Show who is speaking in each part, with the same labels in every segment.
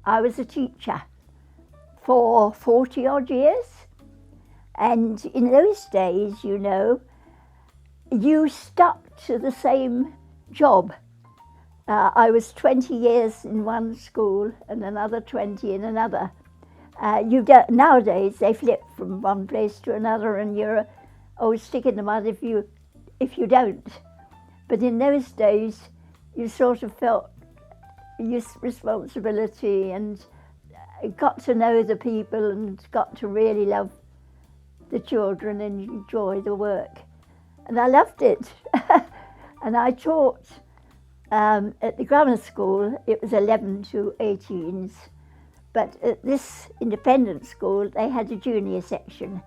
Speaker 1: I was a teacher for 40 odd years. And in those days, you know, you stuck to the same job. I was 20 years in one school and another 20 in another. Nowadays, they flip from one place to another and you're stick in the mud if you don't. But in those days, you sort of felt your responsibility and got to know the people and got to really love the children and enjoy the work. And I loved it. And I taught at the grammar school. It was 11 to 18s. But at this independent school, they had a junior section.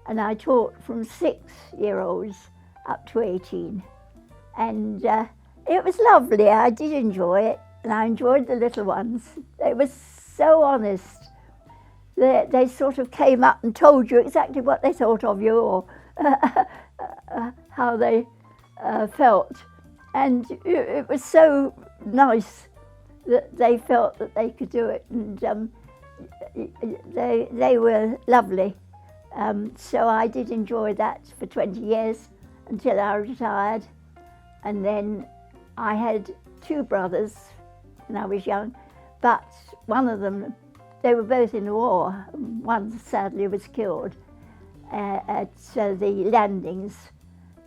Speaker 1: And I taught from 6-year-olds up to 18. And it was lovely. I did enjoy it. And I enjoyed the little ones. They were so honest. They sort of came up and told you exactly what they thought of you or how they felt. And it was so nice that they felt that they could do it. And they were lovely. So I did enjoy that for 20 years until I retired. And then I had 2 brothers when I was young, but one of them, they were both in the war. One sadly was killed at the landings,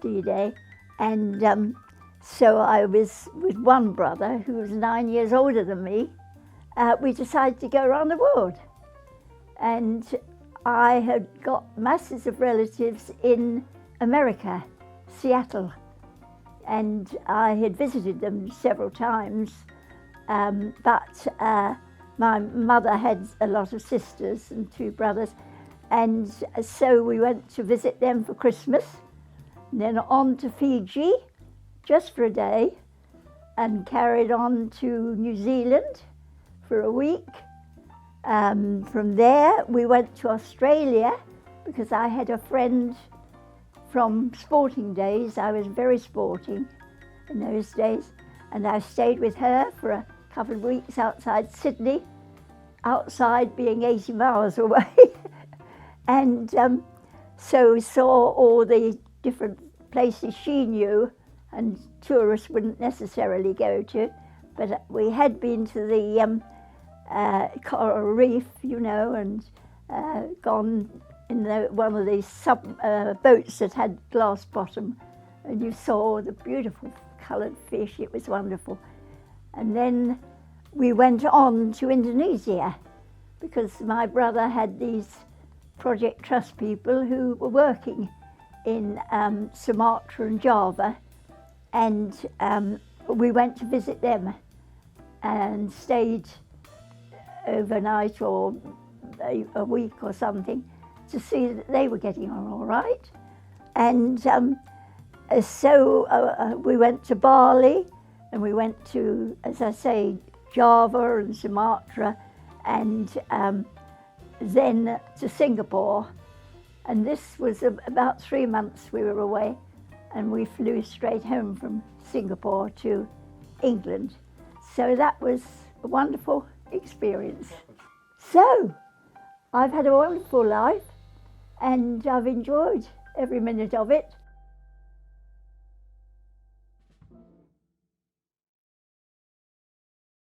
Speaker 1: D-Day. And so I was with one brother who was 9 years older than me. We decided to go around the world. And I had got masses of relatives in America, Seattle. And I had visited them several times. But my mother had a lot of sisters and 2 brothers. And so we went to visit them for Christmas. And then on to Fiji, just for a day, and carried on to New Zealand for a week. From there, we went to Australia because I had a friend from sporting days. I was very sporting in those days. And I stayed with her for a couple of weeks outside Sydney, outside being 80 miles away. And so saw all the different places she knew and tourists wouldn't necessarily go to. But we had been to the coral reef, you know, and gone in one of these boats that had glass bottom, and you saw the beautiful coloured fish. It was wonderful. And then we went on to Indonesia because my brother had these Project Trust people who were working in Sumatra and Java, and we went to visit them and stayed overnight or a week or something to see that they were getting on all right. And so we went to Bali, and we went to, as I say, Java and Sumatra, and then to Singapore. And this was about 3 months we were away, and we flew straight home from Singapore to England. So that was a wonderful experience. So I've had a wonderful life, and I've enjoyed every minute of it.